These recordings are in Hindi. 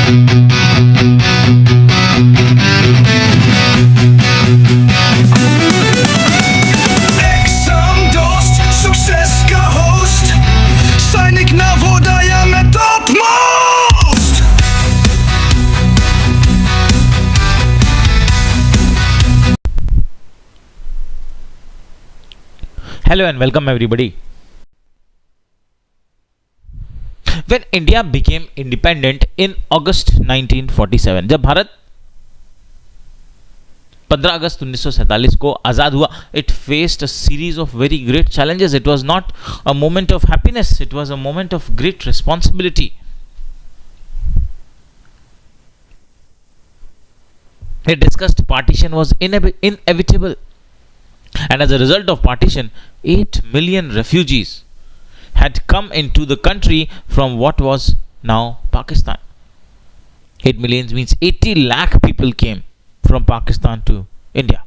Hello and welcome everybody. When India became independent in August 1947, जब भारत 15 अगस्त 1947 को आज़ाद हुआ, it faced a series of very great challenges. It was not a moment of happiness, it was a moment of great responsibility. It discussed partition was inevitable. And as a result of partition, 8 million refugees had come into the country from what was now Pakistan. 8 million means 80 lakh people came from Pakistan to India.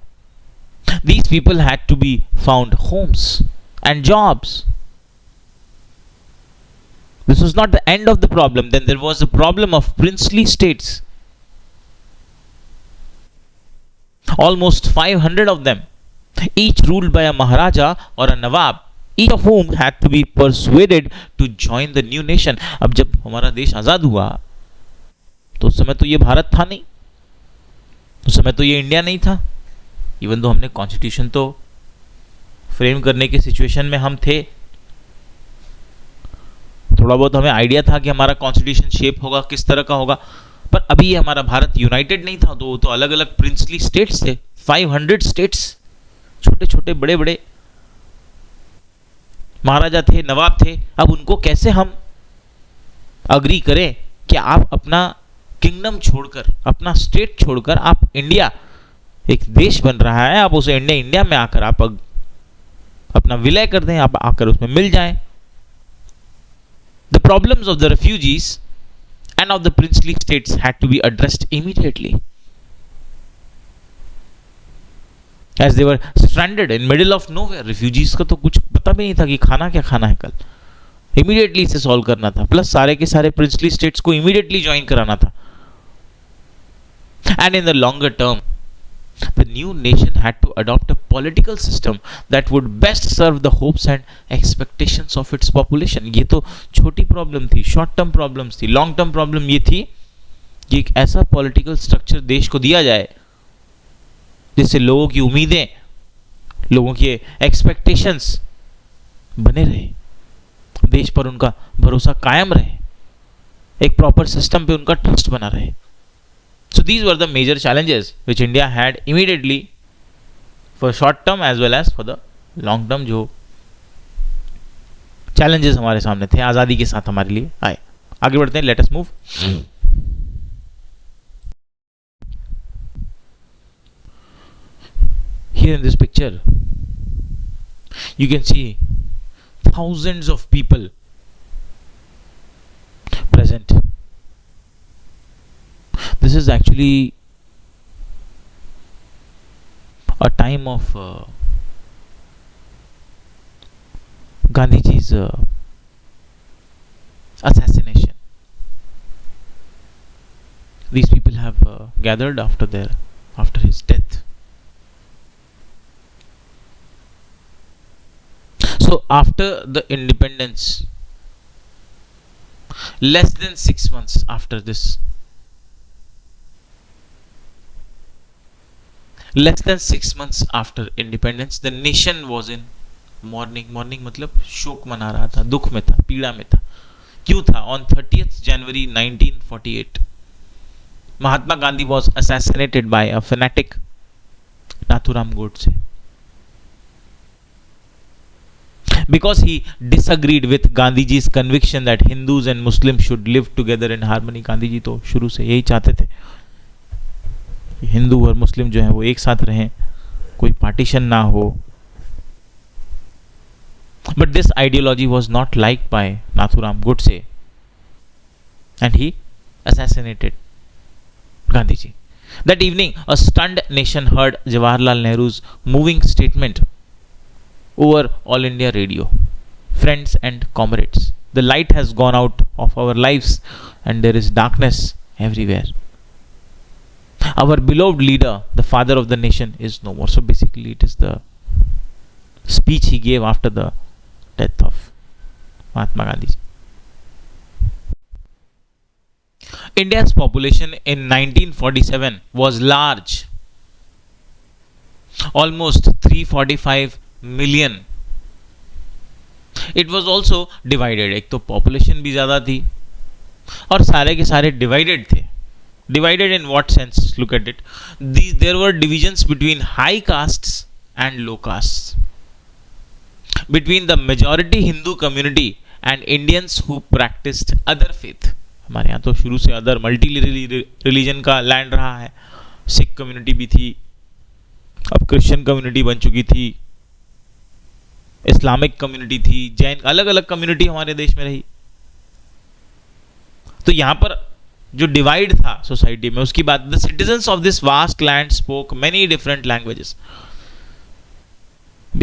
These people had to be found homes and jobs. This was not the end of the problem. Then there was the problem of princely states. Almost 500 of them, each ruled by a Maharaja or a Nawab, each of whom had to be persuaded to join the new nation. अब जब हमारा देश आज़ाद हुआ तो उस समय तो ये भारत था नहीं, उस समय तो ये इंडिया नहीं था. इवन तो हमने कॉन्स्टिट्यूशन तो फ्रेम करने के सिचुएशन में हम थे, थोड़ा बहुत हमें आइडिया था कि हमारा कॉन्स्टिट्यूशन शेप होगा, किस तरह का होगा, पर अभी ये हमारा भारत यूनाइटेड नहीं था. तो अलग अलग प्रिंसली स्टेट्स थे, 500 स्टेट्स, छोटे छोटे बड़े बड़े महाराजा थे, नवाब थे. अब उनको कैसे हम अग्री करें कि आप अपना किंगडम छोड़कर, अपना स्टेट छोड़कर, आप इंडिया, एक देश बन रहा है, आप उसे इंडिया में आकर आप अपना विलय कर दें, आप आकर उसमें मिल जाएं. The problems of the refugees and of the princely states had to be addressed immediately, as they were stranded in middle of nowhere. Refugees का तो कुछ पता भी नहीं था कि खाना क्या खाना है कल. Immediately इसे सॉल्व करना था, प्लस सारे के सारे princely states को immediately ज्वाइन कराना था. And in the longer term, the new nation had to adopt a political system that would best serve the hopes and expectations of its population. ये तो छोटी प्रॉब्लम थी, शॉर्ट टर्म प्रॉब्लम्स थी. लॉन्ग टर्म प्रॉब्लम ये थी कि एक ऐसा पॉलिटिकल स्ट्रक्चर देश को दिया जाए जिससे लोगों की उम्मीदें, लोगों के एक्सपेक्टेशंस बने रहे, देश पर उनका भरोसा कायम रहे, एक प्रॉपर सिस्टम पे उनका ट्रस्ट बना रहे. So these were the major challenges which India had immediately for short term as well as for the long term. जो challenges हमारे सामने थे आज़ादी के साथ हमारे लिए आए. आगे बढ़ते हैं. Let us move. Here in this picture you can see thousands of people present. This is actually a time of Gandhiji's assassination. These people have gathered after his death. So after the independence, less than 6 months after this, less than 6 months after independence, the nation was in mourning. Mourning मतलब शोक मना रहा था, दुख में था, पीड़ा में था. क्यों था? On 30th January 1948, Mahatma Gandhi was assassinated by a fanatic, Nathuram Godse, because he disagreed with Gandhiji's conviction that Hindus and Muslims should live together in harmony. Gandhi ji तो शुरू से यही चाहते थे, हिंदू और मुस्लिम जो हैं वो एक साथ रहें, कोई पार्टीशन ना हो. But this ideology was not liked by Nathuram Godse and he assassinated Gandhiji. That evening, a stunned nation heard Jawaharlal Nehru's moving statement over All India Radio. Friends and comrades, the light has gone out of our lives and there is darkness everywhere. Our beloved leader, the father of the nation, is no more. So basically it is the speech he gave after the death of Mahatma Gandhi. India's population in 1947 was large, almost 345 million. It was also divided. एक तो population भी ज़्यादा थी और सारे के सारे divided थे. Divided in what sense? Look at it. There were divisions between high castes and low castes, between the majority Hindu community and Indians who practiced other faith. हमारे यहाँ तो शुरू से अदर मल्टी रिलीजन का लैंड रहा है. सिख कम्युनिटी भी थी, अब क्रिश्चियन कम्युनिटी बन चुकी थी, इस्लामिक कम्युनिटी थी, जैन, अलग अलग कम्युनिटी हमारे देश में रही. तो यहां पर जो डिवाइड था सोसाइटी में, उसकी बात, the citizens of this vast land spoke many different languages.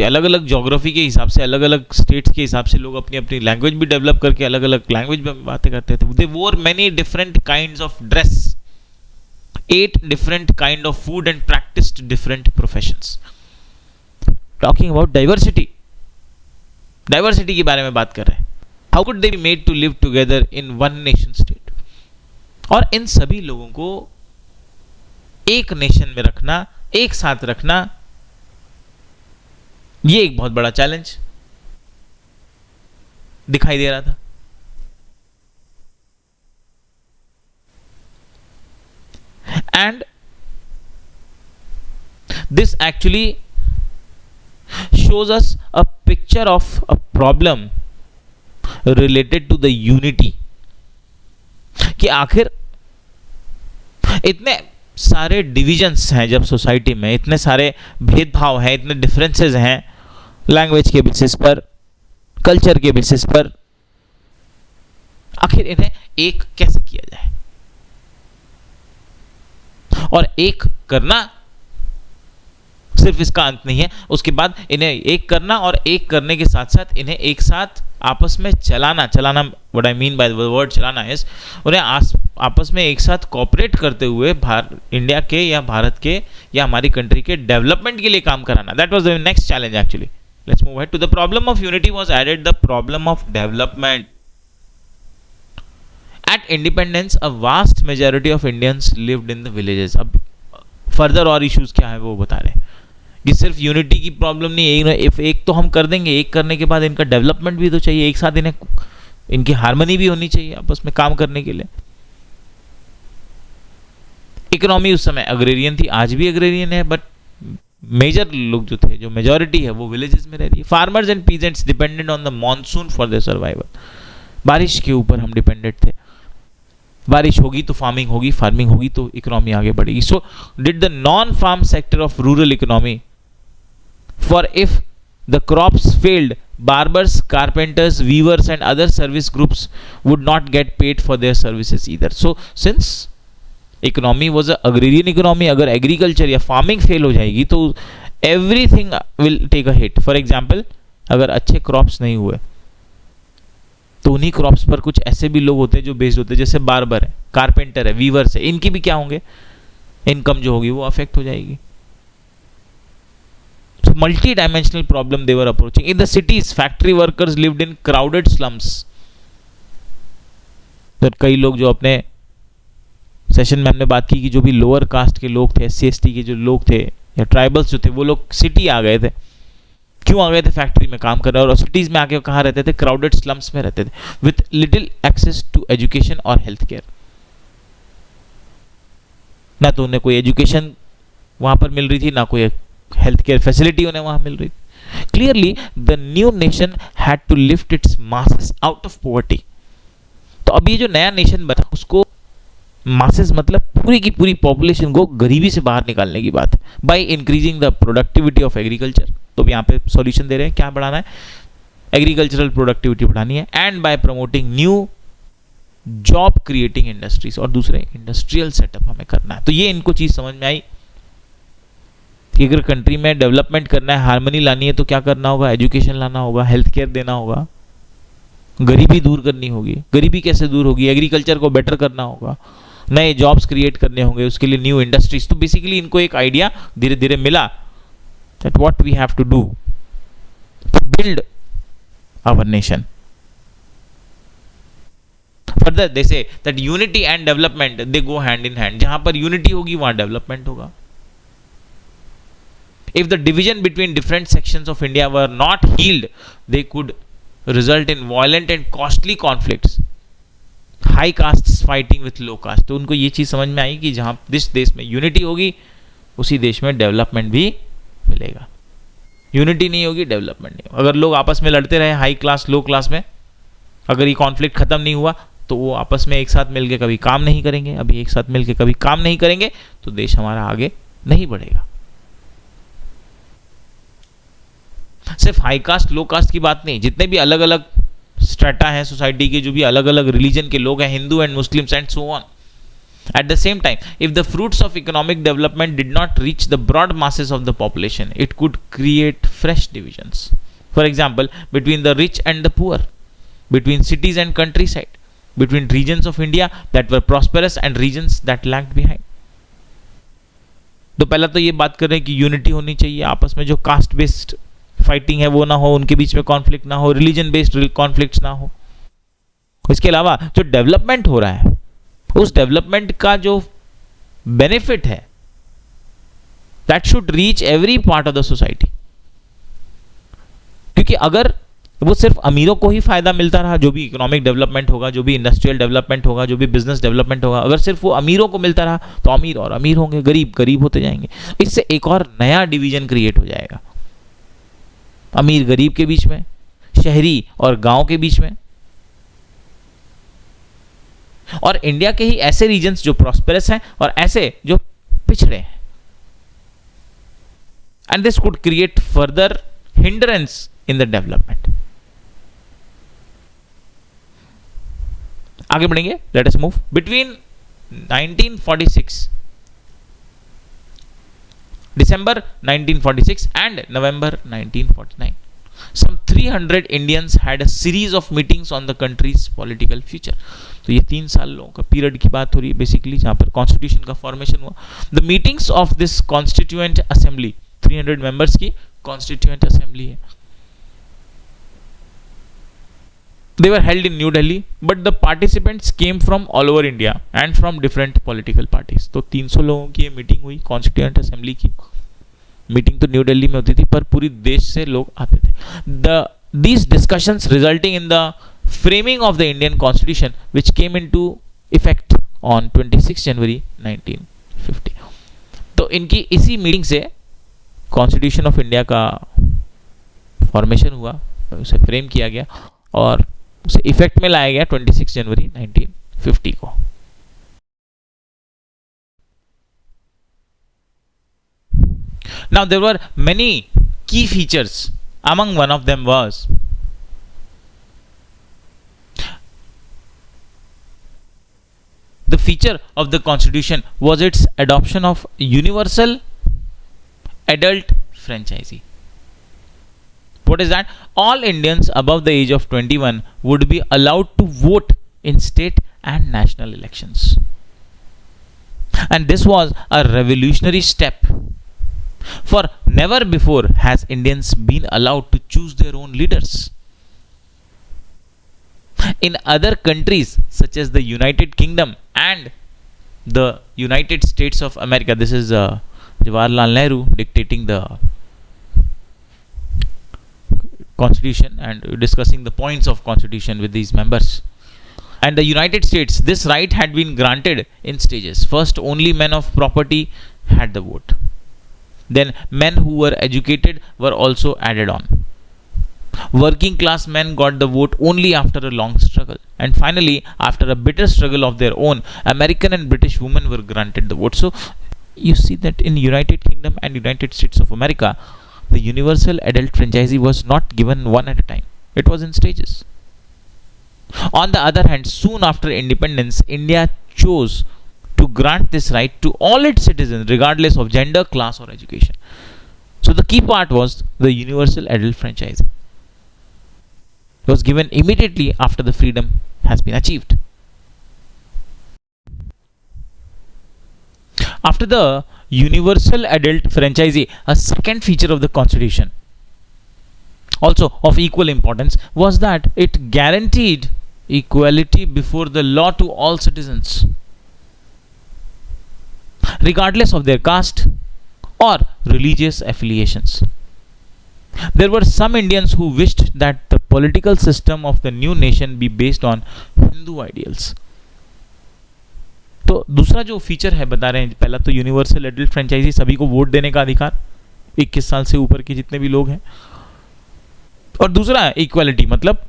अलग अलग ज्योग्राफी के हिसाब से, अलग अलग स्टेट्स के हिसाब से लोग अपनी अपनी लैंग्वेज भी डेवलप करके अलग अलग लैंग्वेज में बातें करते थे. They wore many different kinds of dress, ate different kind of food and practised different professions. Talking about diversity, diversity के बारे में बात कर रहे हैं. How could they be made to live together in one nation state? और इन सभी लोगों को एक नेशन में रखना, एक साथ रखना, ये एक बहुत बड़ा चैलेंज दिखाई दे रहा था. And this actually shows us a picture of a problem related to the unity. कि आखिर इतने सारे डिविजन्स हैं जब सोसाइटी में, इतने सारे भेदभाव हैं, इतने डिफरेंसेस हैं लैंग्वेज के बेसिस पर, कल्चर के बेसिस पर, आखिर इन्हें एक कैसे किया जाए? और एक करना सिर्फ इसका अंत नहीं है, उसके बाद इन्हें एक करना और एक करने के साथ साथ इन्हें एक साथ आपस में चलाना. What I mean by the word चलाना इज, उन्हें आपस में एक साथ कोऑपरेट करते हुए इंडिया के या भारत के या हमारी कंट्री के डेवलपमेंट के लिए काम कराना. That was the next challenge actually. Let's move ahead. To the problem of unity was added the problem of development. At independence a vast majority of Indians lived in the villages. अब फर्दर और इश्यूज क्या है वो बता रहे हैं कि सिर्फ यूनिटी की प्रॉब्लम नहीं है, एक तो हम कर देंगे, एक करने के बाद इनका डेवलपमेंट भी तो चाहिए, एक साथ इनकी हार्मनी भी होनी चाहिए आपस में काम करने के लिए. इकोनॉमी उस समय अग्रेरियन थी, आज भी अग्रेरियन है, बट मेजर लोग जो थे, जो मेजॉरिटी है, वो विलेजेस में रह रही है. Farmers and peasants dependent on the monsoon for their survival. बारिश के ऊपर हम डिपेंडेंट थे. बारिश होगी तो फार्मिंग होगी, फार्मिंग होगी तो इकोनॉमी आगे बढ़ेगी. So did the non farm sector of rural economy, for if the crops failed, barbers, carpenters, weavers and other service groups would not get paid for their services either. So since economy was a agrarian economy, अगर agriculture या farming fail हो जाएगी तो everything will take a hit. For example, अगर अच्छे crops नहीं हुए तो उन्हीं crops पर कुछ ऐसे भी लोग होते हैं जो बेस्ड होते हैं, जैसे बार्बर है, कारपेंटर है, वीवर्स है, इनकी भी क्या होंगे, इनकम जो होगी वो अफेक्ट हो जाएगी. Multi-dimensional problem they were approaching. In the cities, factory workers lived in crowded slums. तो कई लोग जो अपने सेशन में हमने बात की कि जो भी लोअर कास्ट के लोग थे, SC/ST के जो लोग थे या ट्राइबल्स जो थे, वो लोग सिटी आ गए थे. क्यों आ गए थे? फैक्ट्री में काम कर रहे, और सिटीज में आके कहाँ रहते थे? क्राउडेड स्लम्स में रहते थे, with little access to education और हेल्थ केयर. ना तो उन्हें कोई एजुकेशन वहां पर मिल रही थी, ना कोई हेल्थ केयर फैसिलिटी उन्हें वहां मिल रही. Clearly the new nation had to lift its masses out of poverty. तो अब ये जो नया नेशन बना, उसको मासेस मतलब पूरी की पूरी पॉपुलेशन को गरीबी से बाहर निकालने की बात है, by increasing the productivity of agriculture. तो यहाँ पे सॉल्यूशन दे रहे हैं, क्या बढ़ाना है? एग्रीकल्चरल प्रोडक्टिविटी बढ़ानी है. And bye promoting new job creating industries, और दूसरे इंडस्ट्रियल सेटअप हमें करना है. तो ये इनको चीज समझ में आई कि अगर कंट्री में डेवलपमेंट करना है, हार्मनी लानी है, तो क्या करना होगा? एजुकेशन लाना होगा, हेल्थ केयर देना होगा, गरीबी दूर करनी होगी. गरीबी कैसे दूर होगी? एग्रीकल्चर को बेटर करना होगा, नए जॉब्स क्रिएट करने होंगे, उसके लिए न्यू इंडस्ट्रीज। तो बेसिकली इनको एक आइडिया धीरे धीरे मिला that what we have to do to build our nation. Further they say that unity and development they go hand in hand. जहां पर यूनिटी होगी वहां डेवलपमेंट होगा। If the division between different sections of India were not healed, they could result in violent and costly conflicts. High castes fighting with low caste. तो उनको ये चीज समझ में आई कि जहां जिस देश में यूनिटी होगी उसी देश में डेवलपमेंट भी मिलेगा। यूनिटी नहीं होगी, डेवलपमेंट नहीं होगा। अगर लोग आपस में लड़ते रहे हाई क्लास लो क्लास में, अगर ये कॉन्फ्लिक्ट खत्म नहीं हुआ तो वो आपस में एक साथ मिलकर कभी काम नहीं करेंगे। अभी एक साथ मिलकर कभी काम नहीं करेंगे तो देश हमारा आगे नहीं बढ़ेगा। सिर्फ हाई कास्ट लो कास्ट की बात नहीं, जितने भी अलग अलग स्ट्रेटा हैं सोसाइटी के, जो भी अलग अलग रिलीजन के लोग हैं, Hindu and Muslims and so on, at the same time if the fruits of economic development did not reach the broad masses of the population, it could create fresh divisions, for example between the rich and the poor, between cities and countryside, between regions of India that were prosperous and regions that lagged behind. तो पहला तो ये बात कर रहे हैं कि यूनिटी होनी चाहिए, आपस में जो कास्ट बेस्ड फाइटिंग है वो ना हो, उनके बीच में कॉन्फ्लिक्ट ना हो, रिलीजन बेस्ड कॉन्फ्लिक्ट्स ना हो। इसके अलावा जो डेवलपमेंट हो रहा है उस डेवलपमेंट का जो बेनिफिट है that should reach every part of the society. क्योंकि अगर वो सिर्फ अमीरों को ही फायदा मिलता रहा, जो भी इकोनॉमिक डेवलपमेंट होगा, जो भी इंडस्ट्रियल डेवलपमेंट होगा, जो भी बिजनेस डेवलपमेंट होगा, अगर सिर्फ वो अमीरों को मिलता रहा तो अमीर और अमीर होंगे, गरीब गरीब होते जाएंगे। इससे एक और नया डिवीजन क्रिएट हो जाएगा, अमीर गरीब के बीच में, शहरी और गांव के बीच में। और इंडिया के ही ऐसे रीजन्स जो प्रॉस्पेरस हैं और ऐसे जो पिछड़े हैं, and this could create further hindrance in the development. आगे बढ़ेंगे, let us move. Between 1946 December 1946 and November 1949, some 300 Indians had a series of meetings on the country's political future. तो ये 3 सालों का पीरियड की बात हो रही है बेसिकली, जहां पर कॉन्स्टिट्यूशन का फॉर्मेशन हुआ। The meetings of this constituent assembly, 300 members की कॉन्स्टिट्यूएंट असेंबली है। They were held in New Delhi, but the participants came from all over India and from different political parties. तो 300 लोगों की ये मीटिंग हुई कॉन्स्टिट्यूएंट असेंबली की। मीटिंग तो न्यू दिल्ली में होती थी पर पूरी देश से लोग आते थे। These discussions resulting in the framing of the Indian Constitution, which came into effect on 26 January 1950. तो इनकी इसी मीटिंग से कॉन्स्टिट्यूशन ऑफ इंडिया का फॉर्मेशन हुआ, उसे फ्रेम किया गया और उसे इफेक्ट में लाया गया 26 जनवरी 1950 को। Now there were many key features. Among one of them was the feature of the constitution was its adoption of universal adult franchisee. What is that? All Indians above the age of 21 would be allowed to vote in state and national elections. And this was a revolutionary step. For never before has Indians been allowed to choose their own leaders. In other countries such as the United Kingdom and the United States of America, this is Jawaharlal Nehru dictating the constitution and discussing the points of constitution with these members. And the United States, this right had been granted in stages. First, only men of property had the vote. Then men who were educated were also added on. Working class men got the vote only after a long struggle. And finally, after a bitter struggle of their own, American and British women were granted the vote. So you see that in United Kingdom and United States of America, the universal adult franchisee was not given one at a time. It was in stages. On the other hand, soon after independence, India chose to grant this right to all its citizens, regardless of gender, class, or education. So the key part was the universal adult franchising. It was given immediately after the freedom has been achieved. After the universal adult franchisee, a second feature of the constitution, also of equal importance, was that it guaranteed equality before the law to all citizens, regardless of their caste or religious affiliations. There were some Indians who wished that the political system of the new nation be based on Hindu ideals. तो दूसरा जो फीचर है बता रहे हैं, पहला तो यूनिवर्सल एडल्ट फ्रेंचाइजी, सभी को वोट देने का अधिकार 21 साल से ऊपर के जितने भी लोग हैं, और दूसरा इक्वालिटी मतलब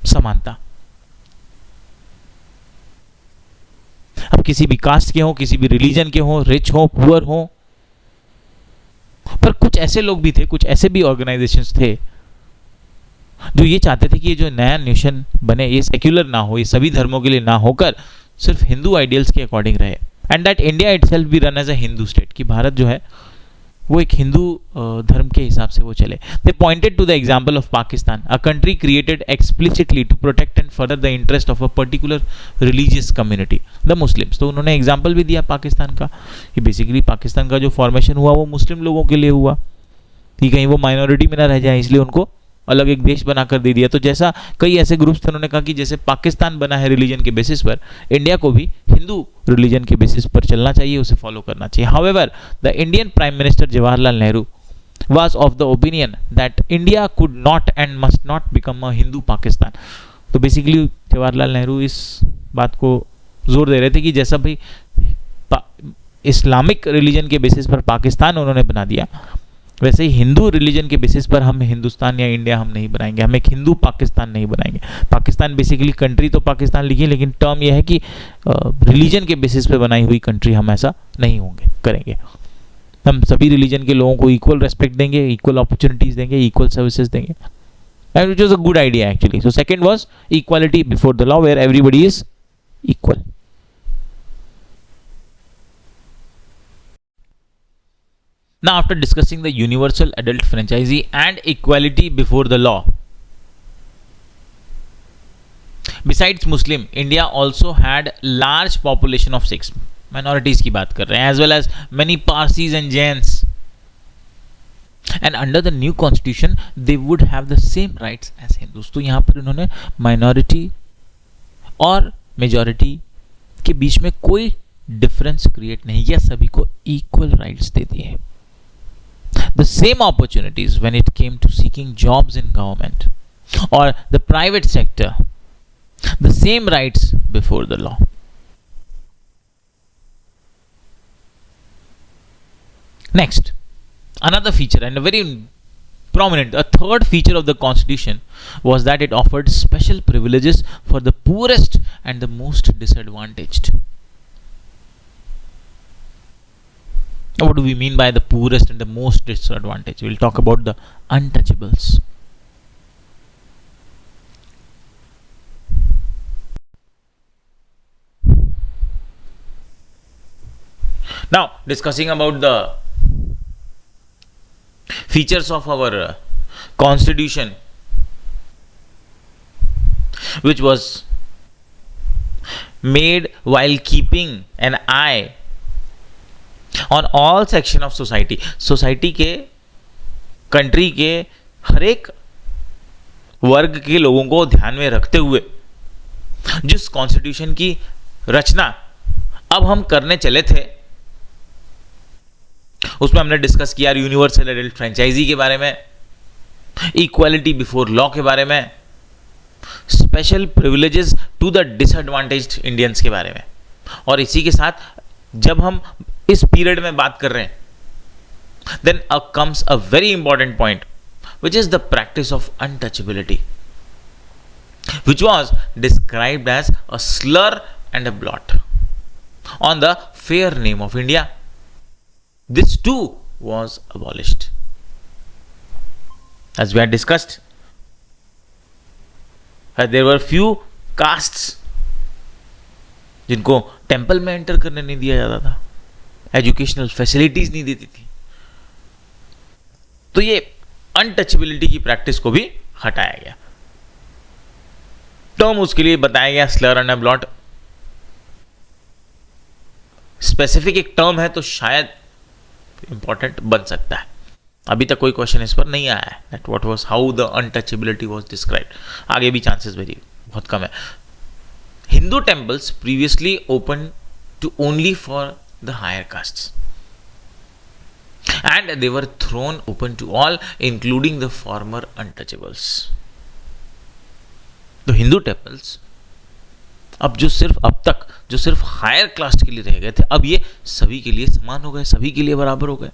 समानता। अब किसी भी कास्ट के हो, किसी भी रिलीजन के हो, रिच हो, पुअर हो, पर कुछ ऐसे लोग भी थे, कुछ ऐसे भी ऑर्गेनाइजेशंस थे जो ये चाहते थे कि ये जो नया नेशन बने ये सेक्युलर ना हो, ये सभी धर्मों के लिए ना होकर सिर्फ हिंदू आइडियल्स के अकॉर्डिंग रहे, and that India itself be run as a Hindu state, कि भारत जो है वो एक हिंदू धर्म के हिसाब से वो चले। They pointed to the example of Pakistan, a country created explicitly to protect and further the interest of a particular religious community, the Muslims. तो उन्होंने एग्जाम्पल भी दिया पाकिस्तान का, कि बेसिकली पाकिस्तान का जो फॉर्मेशन हुआ वो मुस्लिम लोगों के लिए हुआ, कि कहीं वो माइनॉरिटी में ना रह जाए, इसलिए उनको अलग एक देश बनाकर दे दिया। तो जैसा कई ऐसे ग्रुप्स थे, उन्होंने कहा कि जैसे पाकिस्तान बना है रिलीजन के बेसिस पर, इंडिया को भी हिंदू रिलीजन के बेसिस पर चलना चाहिए, उसे फॉलो करना चाहिए। However the Indian prime minister Jawaharlal Nehru was of the opinion that India could not and must not become a Hindu Pakistan. तो बेसिकली जवाहरलाल नेहरू इस बात को जोर दे रहे थे कि जैसा भाई इस्लामिक रिलीजन के बेसिस पर पाकिस्तान उन्होंने बना दिया, वैसे ही हिंदू रिलीजन के बेसिस पर हम हिंदुस्तान या इंडिया हम नहीं बनाएंगे, हम एक हिंदू पाकिस्तान नहीं बनाएंगे। पाकिस्तान बेसिकली कंट्री तो पाकिस्तान लिखी, लेकिन टर्म यह है कि रिलीजन के बेसिस पर बनाई हुई कंट्री हम ऐसा नहीं होंगे करेंगे। हम सभी रिलीजन के लोगों को इक्वल रेस्पेक्ट देंगे, इक्वल अपॉर्चुनिटीज देंगे, इक्वल सर्विसेज देंगे, and which was a good idea actually. So second was equality before the law where everybody is equal. Now, after discussing the universal adult franchisee and equality before the law, besides Muslim, India also had large population of Sikhs, minorities की बात कर रहे हैं, as well as many Parsis and Jains. And under the new constitution, they would have the same rights as Hindus. तो यहाँ पर इन्होंने minority और majority के बीच में कोई difference create नहीं किया, सभी को equal rights दे दिए। The same opportunities when it came to seeking jobs in government or the private sector, the same rights before the law. Next, another feature and a very prominent, a third feature of the constitution was that it offered special privileges for the poorest and the most disadvantaged. What do we mean by the poorest and the most disadvantaged? We'll talk about the untouchables. Now, discussing about the features of our constitution, which was made while keeping an eye on all section of society. Society के, कंट्री के हर एक वर्ग के लोगों को ध्यान में रखते हुए जिस कॉन्स्टिट्यूशन की रचना अब हम करने चले थे, उसमें हमने डिस्कस किया यूनिवर्सल एडल्ट फ्रेंचाइजी के बारे में, इक्वालिटी बिफोर लॉ के बारे में, special privileges to the disadvantaged Indians के बारे में, और इसी के साथ जब हम इस पीरियड में बात कर रहे हैं, then comes a very important point which is the practice of untouchability, which was described as a slur and a blot on the fair name of India. This too was abolished as we had discussed. There were few castes जिनको टेम्पल में एंटर करने नहीं दिया जाता था, एजुकेशनल फैसिलिटीज नहीं देती थी, तो ये अनटचेबिलिटी की प्रैक्टिस को भी हटाया गया. टर्म उसके लिए बताया गया स्लर एंड ब्लॉट. स्पेसिफिक एक टर्म है तो शायद इंपॉर्टेंट बन सकता है। अभी तक कोई क्वेश्चन इस पर नहीं आया है that what was how the untouchability was described. आगे भी चांसेस वेरी बहुत कम है। Hindu temples previously open to only for the higher castes and they were thrown open to all including the former untouchables। तो हिंदू टेम्पल्स अब तक जो सिर्फ हायर कास्ट के लिए रह गए थे, अब ये सभी के लिए समान हो गए, सभी के लिए बराबर हो गए।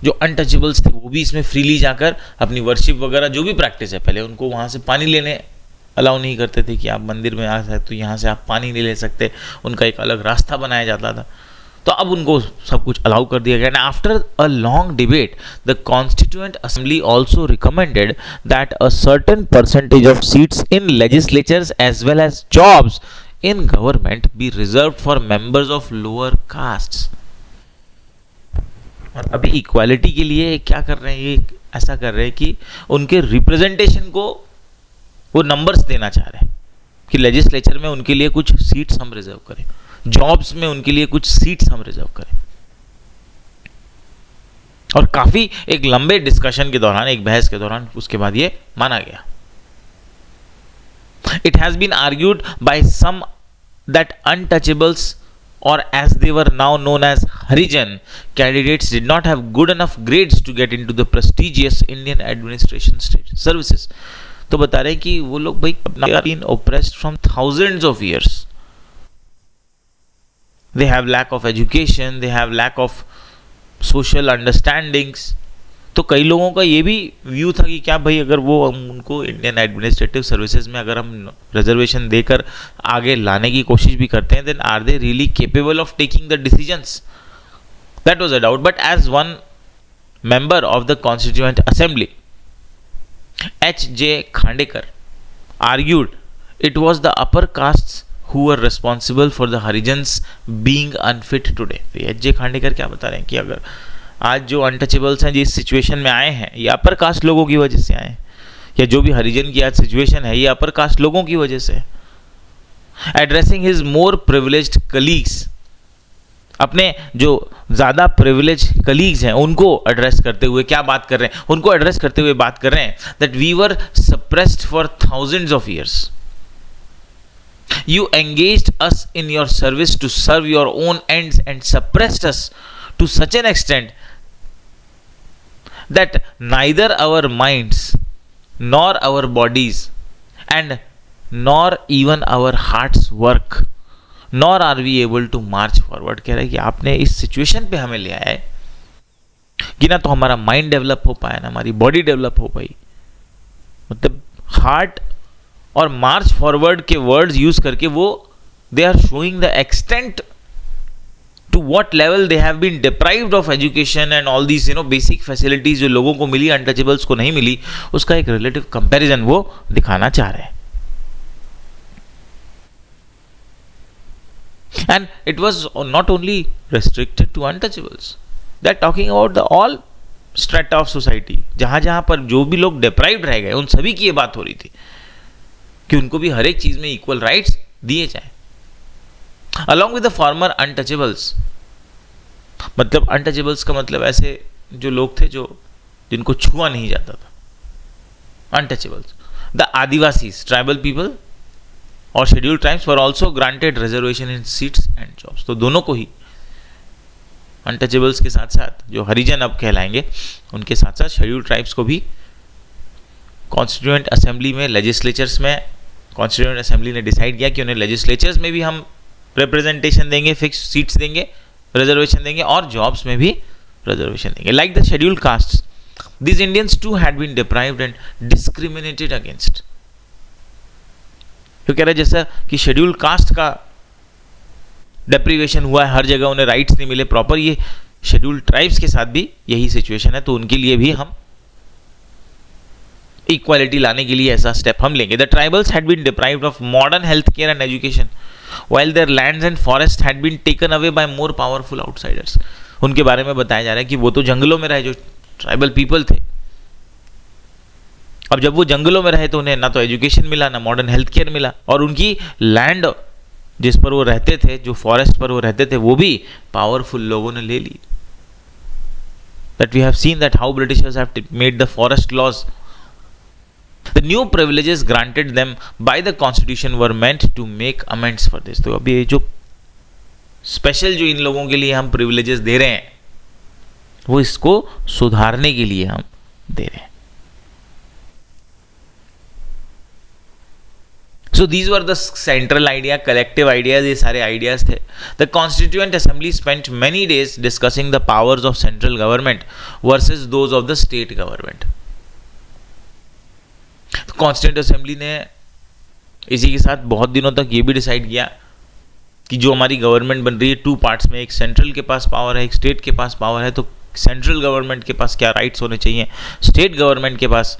जो अनटचेबल्स थे वो भी इसमें फ्रीली जाकर अपनी वर्शिप वगैरह जो भी प्रैक्टिस है, पहले उनको वहां से पानी लेने अलाउ नहीं करते थे कि आप मंदिर में आ सकते तो यहाँ से आप पानी नहीं ले सकते, उनका एक अलग रास्ता बनाया जाता था। तो अब उनको सब कुछ अलाउ कर दिया गया। And after a long debate the constituent assembly also recommended that a certain percentage of seats in legislatures as well as jobs in government be reserved for members of lower castes. और अभी इक्वालिटी के लिए क्या कर रहे हैं, ये ऐसा कर रहे हैं कि उनके रिप्रेजेंटेशन को वो नंबर्स देना चाह रहे हैं कि लेजिस्लेचर में उनके लिए कुछ सीट्स हम रिजर्व करें, जॉब्स में उनके लिए कुछ सीट्स हम रिजर्व करें। और काफी एक लंबे डिस्कशन के दौरान, एक बहस के दौरान उसके बाद ये माना गया। It has been argued by some that untouchables or as they were now known as Harijan candidates did not have good enough grades to get into the prestigious Indian administration state services। तो बता रहे हैं कि वो लोग भाई अपना been oppressed from thousands of years, they have lack of education, they have lack of social understandings। तो कई लोगों का ये भी व्यू था कि क्या भाई अगर वो उनको इंडियन एडमिनिस्ट्रेटिव सर्विसेज में अगर हम रिजर्वेशन देकर आगे लाने की कोशिश भी करते हैं, then are they really capable of taking the decisions. That was a doubt. But as one member of the constituent assembly H.J. Khandekar argued it was the upper castes who were responsible for the Harijans being unfit today। H.J. Khandekar क्या बता रहे हैं कि अगर आज जो अनटचेबल्स हैं जिस सिचुएशन में आए हैं ये अपर कास्ट लोगों की वजह से आए हैं, या जो भी हरिजन की आज सिचुएशन है ये अपर कास्ट लोगों की वजह से। एड्रेसिंग हिज मोर प्रिविलेज्ड कलीग्स, अपने जो ज्यादा प्रिविलेज कलीग्स हैं उनको एड्रेस करते हुए क्या बात कर रहे हैं, उनको एड्रेस करते हुए बात कर रहे हैं that we were suppressed for thousands of years, you engaged us in your service to serve your own ends and suppressed us to such an extent that neither our minds nor our bodies and nor even our hearts work nor are we able to march forward। कह रहा है कि आपने इस सिचुएशन पे हमें ले आया है कि ना तो हमारा माइंड डेवलप हो पाया ना हमारी बॉडी डेवलप हो पाई। मतलब हार्ट और मार्च फॉरवर्ड के वर्ड्स यूज करके वो they are showing the extent to what level they have been deprived of education and all these basic facilities जो लोगों को मिली untouchables को नहीं मिली, उसका एक relative comparison वो दिखाना चाह रहे हैं। And it was not only restricted to untouchables, they are talking about the all strata of society। जहां पर जो भी लोग deprived रह गए उन सभी की ये बात हो रही थी कि उनको भी हर एक चीज में equal rights दिए जाए। Along with the former untouchables, मतलब untouchables का मतलब ऐसे जो लोग थे जो जिनको छुआ नहीं जाता था, untouchables। The Adivasis, tribal people और scheduled tribes were also granted reservation in seats and jobs। तो दोनों को ही untouchables के साथ साथ जो हरिजन अब कहलाएंगे उनके साथ साथ scheduled tribes को भी कॉन्स्टिट्यूएंट असेंबली में, लेजिस्लेचर्स में, कॉन्स्टिट्यूएंट असेंबली ने डिसाइड किया कि उन्हें लेजिस्लेचर्स में भी हम रिप्रेजेंटेशन देंगे, फिक्स सीट्स देंगे, रिजर्वेशन देंगे और जॉब्स में भी रिजर्वेशन देंगे। Like the scheduled caste, these Indians too had been deprived and discriminated against। तो कह रहे जैसा कि शेड्यूल्ड कास्ट का डेप्रीवेशन हुआ है, हर जगह उन्हें राइट्स नहीं मिले प्रॉपर, ये शेड्यूल्ड ट्राइब्स के साथ भी यही सिचुएशन है। तो उनके लिए भी हम इक्वालिटी लाने के लिए ऐसा स्टेप हम लेंगे। The tribals had been deprived of modern health care and education while their lands and forests had been taken away by more powerful outsiders। उनके बारे में बताया जा रहा है कि वो तो जंगलों में रहे, जो ट्राइबल पीपल थे। अब जब वो जंगलों में रहे तो उन्हें ना तो एजुकेशन मिला, ना मॉडर्न हेल्थ केयर मिला, और उनकी लैंड जिस पर वो रहते थे, जो फॉरेस्ट पर वो रहते थे, वो भी पावरफुल लोगों ने ले ली. That we have seen that how Britishers have made the forest laws. The new privileges granted them by the constitution were meant to make amends for this. तो अभी ये जो स्पेशल जो इन लोगों के लिए हम प्रिविलेजेस दे रहे हैं, वो इसको सुधारने के लिए हम दे रहे हैं. So these were the central idea, collective ideas, ये सारे ideas थे. The Constituent Assembly spent many days discussing the powers of central government versus those of the state government. तो Constituent Assembly ने इसी के साथ बहुत दिनों तक ये भी डिसाइड किया कि जो हमारी गवर्नमेंट बन रही है टू पार्ट्स में, एक सेंट्रल के पास पावर है, एक स्टेट के पास पावर है, तो सेंट्रल गवर्नमेंट के पास क्या राइट्स होने चाहिए, स्टेट गवर्नमेंट के पास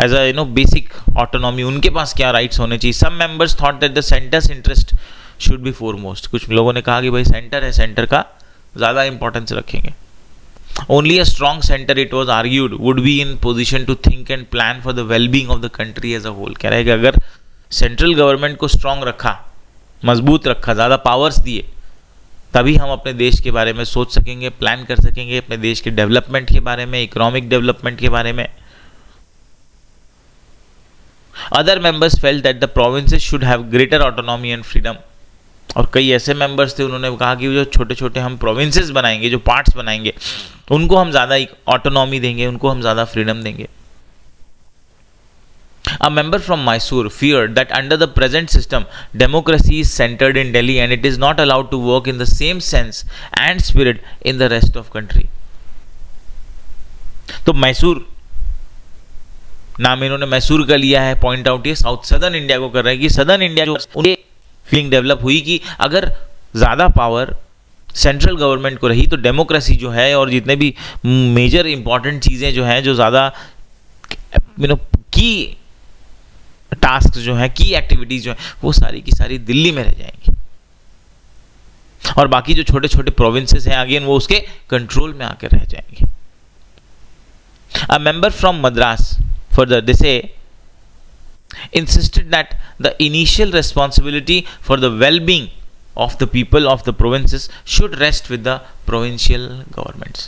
एज अ बेसिक ऑटोनॉमी उनके पास क्या राइट्स होने चाहिए. Some members thought that the centre's interest should be foremost. कुछ लोगों ने कहा कि भाई सेंटर है, सेंटर का ज़्यादा इंपॉर्टेंस रखेंगे. Only a strong centre, it was argued, would be in position to think and plan for the wellbeing of the country as a whole. कह रहा है कि अगर सेंट्रल गवर्नमेंट को स्ट्रॉन्ग रखा, मजबूत रखा, ज़्यादा पावर्स दिए, तभी हम अपने देश के बारे में सोच सकेंगे, प्लान कर सकेंगे, अपने देश के डेवलपमेंट के बारे में, इकोनॉमिक डेवलपमेंट के बारे में. Other members felt that the provinces should have greater autonomy and freedom. और कई ऐसे मेंबर्स थे, उन्होंने कहा कि जो छोटे छोटे हम प्रोविंसेस बनाएंगे, जो पार्ट्स बनाएंगे, उनको हम ज़्यादा ऑटोनॉमी देंगे, उनको हम ज़्यादा फ्रीडम देंगे. A member from Mysore feared that under the present system, democracy is centered in Delhi and it is not allowed to work in the same sense and spirit in the rest of country. तो मैसूर नाम इन्होंने मैसूर का लिया है. पॉइंट आउट ये साउथ सदर्न इंडिया को कर रहे हैं कि सदर्न इंडिया जो उनकी फीलिंग डेवलप हुई कि अगर ज़्यादा पावर सेंट्रल गवर्नमेंट को रही तो डेमोक्रेसी जो है और जितने भी मेजर इंपॉर्टेंट चीज़ें जो हैं, जो ज़्यादा की टास्क जो हैं, की एक्टिविटीज़ जो हैं, वो सारी की सारी दिल्ली में रह जाएंगी और बाकी जो छोटे छोटे प्रोविंसेस हैं अगेन वो उसके कंट्रोल में आकर रह जाएंगे. A member from Madras further they say insisted that the initial responsibility for the well-being of the people of the provinces should rest with the provincial governments.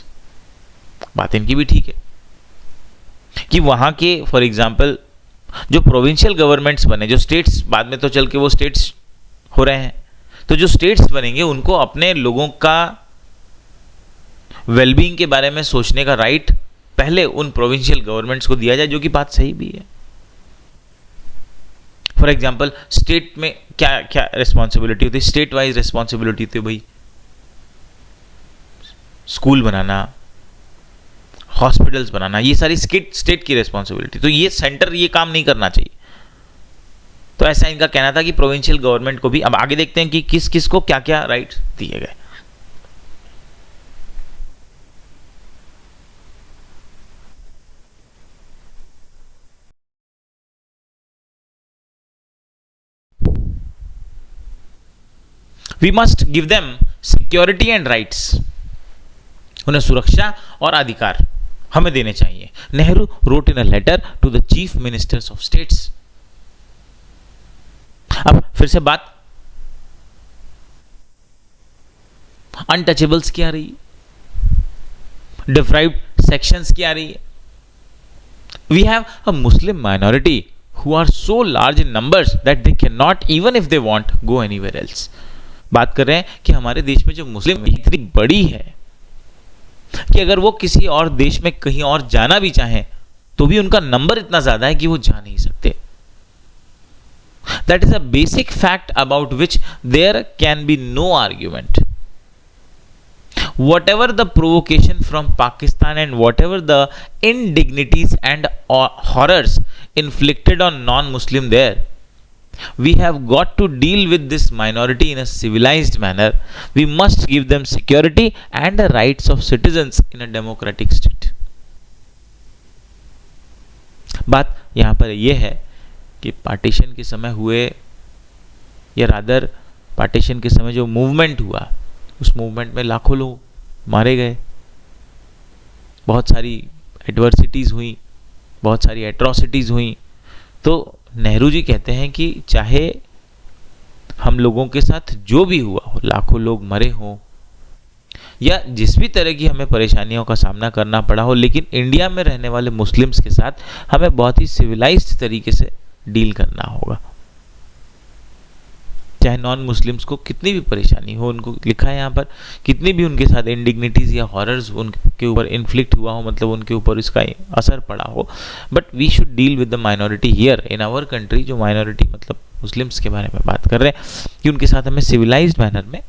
बात इनकी भी ठीक है कि वहाँ के फॉर एग्जाम्पल जो प्रोविंशियल गवर्नमेंट्स बने, जो स्टेट्स बाद में तो चल के वो स्टेट्स हो रहे हैं, तो जो स्टेट्स बनेंगे उनको अपने लोगों का वेलबींग के बारे में सोचने का राइट पहले उन प्रोविंशियल गवर्नमेंट्स को दिया जाए, जो कि बात सही भी है. फॉर एग्जाम्पल स्टेट में क्या क्या रिस्पॉन्सिबिलिटी होती है, स्टेट वाइज रिस्पॉन्सिबिलिटी होती है भाई, स्कूल बनाना, हॉस्पिटल्स बनाना, ये सारी स्टेट की रिस्पॉन्सिबिलिटी. तो ये सेंटर ये काम नहीं करना चाहिए. तो ऐसा इनका कहना था कि प्रोविंशियल गवर्नमेंट को भी. अब आगे देखते हैं कि किस किस को क्या क्या राइट्स दिए गए. We must give them security and rights. उन्हें सुरक्षा और अधिकार हमें देने चाहिए. Nehru wrote in a letter to the chief ministers of states. अब फिर से बात अनटचेबल्स की आ रही है, डिप्राइव्ड सेक्शंस की आ रही है. We have a Muslim minority who are so large in numbers that they cannot, even if they want, go anywhere else. बात कर रहे हैं कि हमारे देश में जो मुस्लिम इतनी बड़ी है कि अगर वो किसी और देश में कहीं और जाना भी चाहें तो भी उनका नंबर इतना ज्यादा है कि वो जा नहीं सकते. That is a basic fact about which there can be no argument. Whatever the provocation from Pakistan and whatever the indignities and horrors inflicted on non-Muslim there, we have got to deal with this minority in a civilized manner. We must give them security and the rights of citizens in a democratic state. बात यहाँ पर यह है कि पार्टीशन के समय हुए, या रादर पार्टीशन के समय जो मूवमेंट हुआ, उस मूवमेंट में लाखों लोग मारे गए, बहुत सारी एडवर्सिटीज़ हुई, बहुत सारी एट्रॉसिटीज़ हुई. तो नेहरू जी कहते हैं कि चाहे हम लोगों के साथ जो भी हुआ हो, लाखों लोग मरे हों या जिस भी तरह की हमें परेशानियों का सामना करना पड़ा हो, लेकिन इंडिया में रहने वाले मुस्लिम्स के साथ हमें बहुत ही सिविलाइज्ड तरीके से डील करना होगा। चाहे नॉन मुस्लिम्स को कितनी भी परेशानी हो, उनको लिखा है यहाँ पर, कितनी भी उनके साथ इंडिग्निटीज या हॉरर्स उनके ऊपर इन्फ्लिक्ट हुआ हो, मतलब उनके ऊपर इसका असर पड़ा हो, but we should deal with the minority here in our country. जो माइनॉरिटी मतलब मुस्लिम्स के बारे में बात कर रहे हैं कि उनके साथ हमें सिविलाइज्ड मैनर में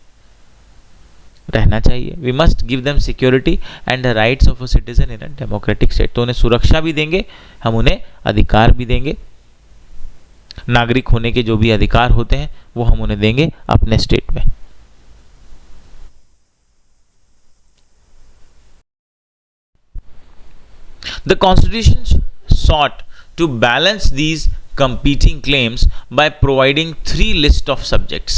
रहना चाहिए। We must give them security and the rights of a citizen in a democratic state. तो उन्हें सुरक्षा भी देंगे, हम उन्हें अधिकार भी देंगे, नागरिक होने के जो भी अधिकार होते हैं वो हम उन्हें देंगे अपने स्टेट में। The Constitution sought to balance these competing claims by providing 3 lists of subjects: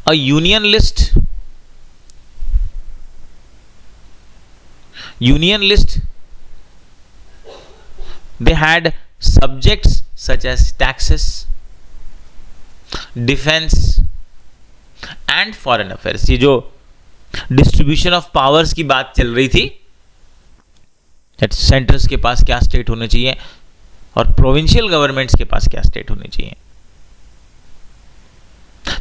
a union list, they had subjects such as taxes, defense and foreign affairs। ये जो डिस्ट्रीब्यूशन ऑफ पावर्स की बात चल रही थी, सेंटर्स के पास क्या स्टेट होने चाहिए और प्रोविंशियल गवर्नमेंट्स के पास क्या स्टेट होने चाहिए।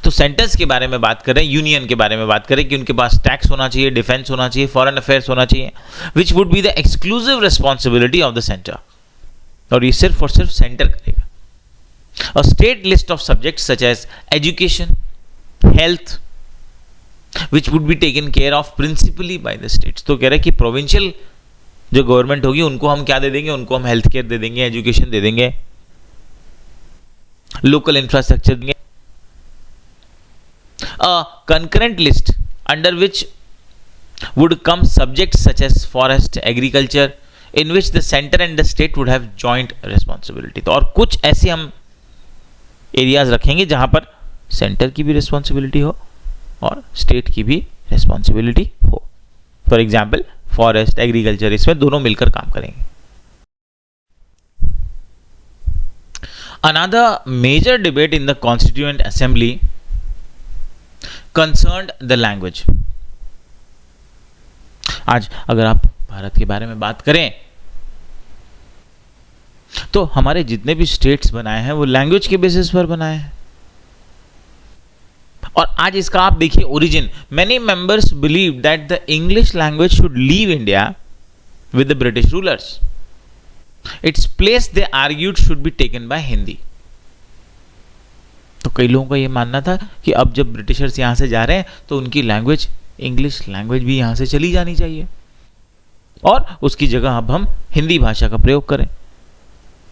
तो सेंटर्स के बारे में बात करें, यूनियन के बारे में बात करें कि उनके पास टैक्स होना चाहिए, डिफेंस होना चाहिए, फॉरेन अफेयर्स होना चाहिए, which would be the exclusive responsibility of the centre, और ये सिर्फ और सिर्फ सेंटर करेगा। और state list of subjects such as education, health, which would be taken care of principally by the states. तो कह रहे हैं कि प्रोविंशियल जो गवर्नमेंट होगी उनको हम क्या दे देंगे, उनको हम हेल्थ केयर दे देंगे, एजुकेशन दे देंगे, लोकल इंफ्रास्ट्रक्चर देंगे। A concurrent list under which would come subjects such as forest, agriculture, in which the center and the state would have joint responsibility। तो और कुछ ऐसे हम एरियाज रखेंगे जहां पर सेंटर की भी रिस्पॉन्सिबिलिटी हो और स्टेट की भी रिस्पॉन्सिबिलिटी हो। फॉर एग्जाम्पल फॉरेस्ट, एग्रीकल्चर, इसमें दोनों मिलकर काम करेंगे। Another major debate in the Constituent Assembly concerned the language। आज अगर आप भारत के बारे में बात करें तो हमारे जितने भी स्टेट्स बनाए हैं वो लैंग्वेज के बेसिस पर बनाए हैं। और आज इसका आप देखिए origin, many members believe that the English language should leave India with the British rulers. Its place they argued should be taken by Hindi. तो कई लोगों का ये मानना था कि अब जब ब्रिटिशर्स यहाँ से जा रहे हैं तो उनकी लैंग्वेज, इंग्लिश लैंग्वेज भी यहाँ से चली जानी चाहिए और उसकी जगह अब हम हिंदी भाषा का प्रयोग करें।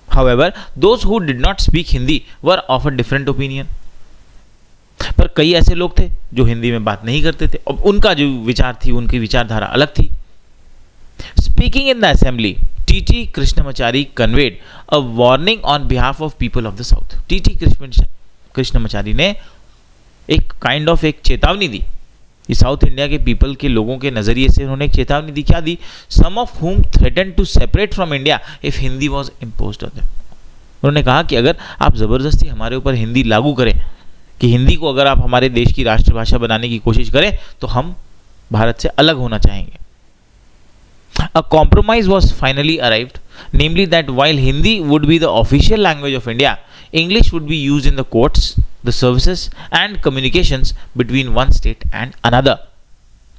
However, those who did not speak Hindi were of a different opinion। पर कई ऐसे लोग थे जो हिंदी में बात नहीं करते थे और उनका जो विचार थी, उनकी विचारधारा अलग थी। Speaking in the assembly, T.T. Krishnamachari conveyed a warning on behalf of people of the South। T.T. Krishnamachari ने एक काइंड ऑफ एक चेतावनी दी, साउथ इंडिया के पीपल के लोगों के नजरिए से उन्होंने एक चेतावनी दी। क्या दी? Some of whom threatened to separate from India if Hindi was imposed on them। उन्होंने कहा कि अगर आप जबरदस्ती हमारे ऊपर हिंदी लागू करें, कि हिंदी को अगर आप हमारे देश की राष्ट्रभाषा बनाने की कोशिश करें तो हम भारत से अलग होना चाहेंगे। A compromise was finally arrived, namely that while Hindi would be the official language of India, English would be used in the courts, the services and communications between one state and another।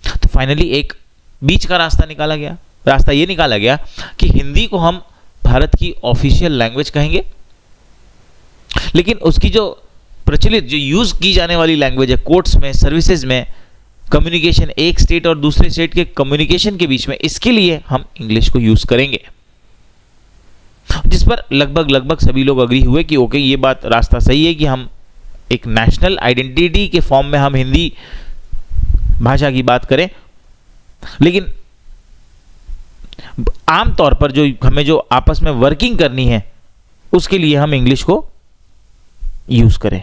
तो फाइनली एक बीच का रास्ता निकाला गया। रास्ता ये निकाला गया कि हिंदी को हम भारत की ऑफिशियल लैंग्वेज कहेंगे, लेकिन उसकी जो प्रचलित, जो यूज की जाने वाली लैंग्वेज है कोर्ट्स में, सर्विसेज में, कम्युनिकेशन, एक स्टेट और दूसरे स्टेट के कम्युनिकेशन के बीच में, इसके लिए हम इंग्लिश को यूज करेंगे। जिस पर लगभग सभी लोग अग्री हुए कि ओके, ये बात रास्ता सही है कि हम एक नेशनल आइडेंटिटी के फॉर्म में हम हिंदी भाषा की बात करें, लेकिन आमतौर पर जो हमें जो आपस में वर्किंग करनी है उसके लिए हम इंग्लिश को यूज करें।